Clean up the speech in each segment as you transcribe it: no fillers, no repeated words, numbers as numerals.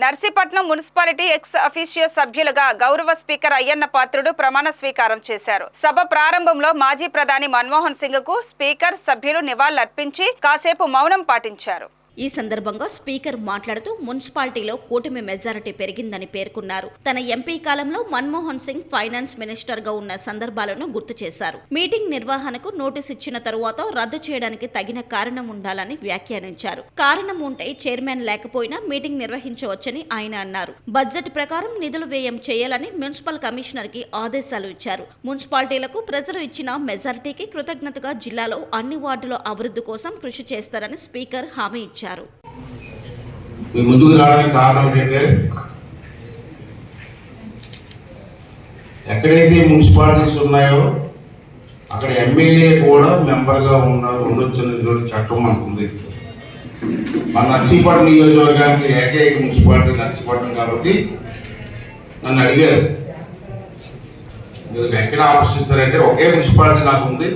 Narsipatnam municipality ex officio సభ్యులుగా గౌరవ speaker Ayyanna Patrudu ప్రమాణ స్వీకారం చేశారు. సభ ప్రారంభంలో మాజీ ప్రధాని మన్మోహన్ సింగ్ కు స్పీకర్ సభ్యులు నివాళులర్పించి కాసేపు మౌనం పాటించారు. ఈ సందర్భంగా స్పీకర్ మాట్లాడుతూ మున్సిపాలిటీలో కూటమి మెజారిటీ పెరిగిందని పేర్కొన్నారు. తన ఎంపీ కాలంలో మన్మోహన్ సింగ్ ఫైనాన్స్ మినిస్టర్ గా ఉన్న సందర్భాలను గుర్తు చేశారు. మీటింగ్ నిర్వహణకు నోటీస్ ఇచ్చిన తరువాత రద్దు చేయడానికి తగిన కారణం ఉండాలని వ్యాఖ్యానించారు. కారణం ఉంటే చైర్మన్ లేకపోయినా మీటింగ్ నిర్వహించవచ్చని ఆయన అన్నారు. బడ్జెట్ ప్రకారం నిధులు వ్యయం చేయాలని మున్సిపల్ కమిషనర్ కి ఆదేశాలు ఇచ్చారు. మున్సిపాలిటీలకు ప్రజలు ఇచ్చిన మెజారిటీకి కృతజ్ఞతగా జిల్లాలో అన్ని వార్డుల అభివృద్ధి కోసం కృషి చేస్తారని స్పీకర్ హామీ ఇచ్చారు. ముందుకు రావడానికి కారణం ఏంటంటే ఎక్కడైతే మున్సిపాలిటీస్ ఉన్నాయో అక్కడ ఎమ్మెల్యే కూడా మెంబర్గా ఉండొచ్చు చట్టం మనకు ఉంది. మన నర్సీపట్నం నియోజకవర్గానికి ఏకైక మున్సిపాలిటీ నర్సీపట్నం కాబట్టి నన్ను అడిగారు, మీరు ఎక్కడ ఆఫీస్ ఇస్తారంటే ఒకే మున్సిపాలిటీ నాకు ఉంది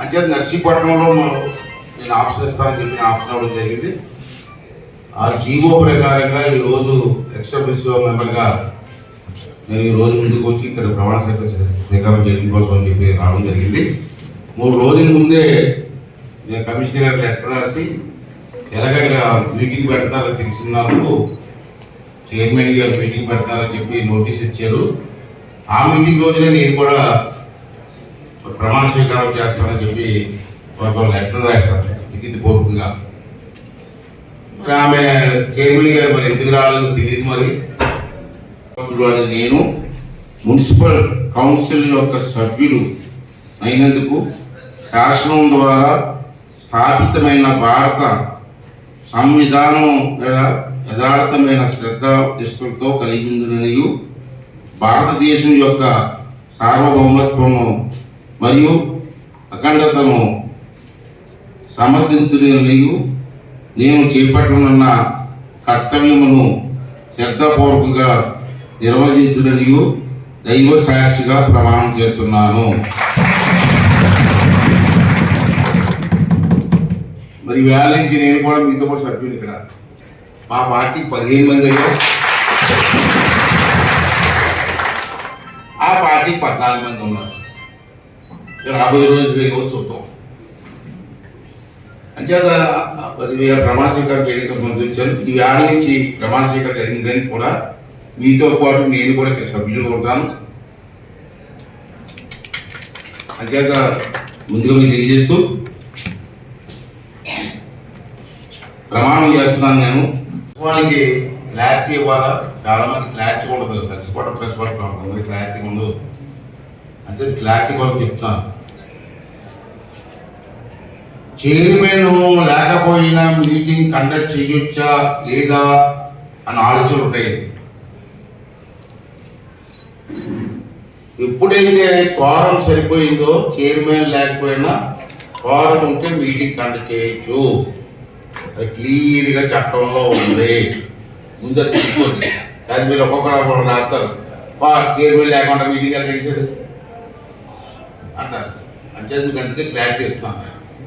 అంచేత నర్సీపట్నంలో నేను ఆప్షన్ ఇస్తానని చెప్పి ఆప్షన్ అవ్వడం జరిగింది. ఆ జీవో ప్రకారంగా ఈరోజు ఎక్స్-అఫీషియో మెంబర్గా నేను ఈరోజు ముందుకు వచ్చి ఇక్కడ ప్రమాణ స్వీకారం చేయడం కోసం అని చెప్పి రావడం జరిగింది. 3 రోజుల ముందే నేను కమిషనర్ గారికి లెటర్ రాసి ఎలాగ మీటింగ్ పెడతారో తెలిసిన నాకు చైర్మన్ గారు మీటింగ్ పెడతారని చెప్పి నోటీస్ ఇచ్చారు. ఆ మీటింగ్ రోజునే నేను కూడా ప్రమాణ స్వీకారం చేస్తానని చెప్పి లెటర్ రాస్తాను లిఖితపూర్వకంగా. మరి ఆమె చైర్మన్ గారు మరి ఎందుకు రాలేదో తెలియదు. మరి నేను మున్సిపల్ కౌన్సిల్ యొక్క సభ్యులు అయినందుకు శాసనం ద్వారా స్థాపితమైన భారత సంవిధానం యథార్థమైన శ్రద్ధ నిష్ఠలతో కలిగి ఉందని, భారతదేశం యొక్క సార్వభౌమత్వము మరియు అఖండతను సమర్థించునని, నేను చేపట్టనున్న కర్తవ్యమును శ్రద్ధపూర్వకంగా నిర్వహించునని దైవ సాక్షిగా ప్రమాణం చేస్తున్నాను. మరి వేళ నుంచి నేను కూడా మీతో కూడా సభ్యులు. ఇక్కడ మా పార్టీ 15 మంది అయ్యారు, ఆ పార్టీకి 14 మంది ఉన్నారు. రాబోయే రోజు ఏమో చూద్దాం. అంచేత మరి ప్రమాణ స్వీకారం చేయడానికి ముందు వచ్చాను. ఈ వేళ నుంచి ప్రమాణ స్వీకారం జరిగిందని కూడా మీతో పాటు నేను కూడా ఇక్కడ సభ్యులుగా ఉంటాను. అంచేత ముందుగా మీరు తెలియజేస్తూ ప్రమాణం చేస్తున్నాను. నేను వాళ్ళకి క్లారిటీ ఇవ్వాలా, చాలా మంది క్లారిటీ ఉండదు. కలిసిపోవడం ప్రెస్ వాళ్ళకి ఉంటుంది, క్లారిటీ ఉండదు. అంటే క్లారిటీ కోసం చెప్తున్నాను. చైర్మన్ లేకపోయినా మీటింగ్ కండక్ట్ చేయొచ్చా లేదా అని ఆలోచనలు ఉంటాయి. ఎప్పుడైతే క్వారం సరిపోయిందో చైర్మన్ లేకపోయినా క్వారం ఉంటే మీటింగ్ కండక్ట్ చేయొచ్చు. అది క్లియర్గా చట్టంలో ఉంది. ముందు తీసుకోండి. కానీ మీరు ఒక్కొక్కరు రాస్తారు, చైర్మన్ లేకుండా మీటింగ్ ఎలా గడిచారు అంటారు. అంచేది మీకు అందుకే క్లారిటీ ఇస్తున్నాను.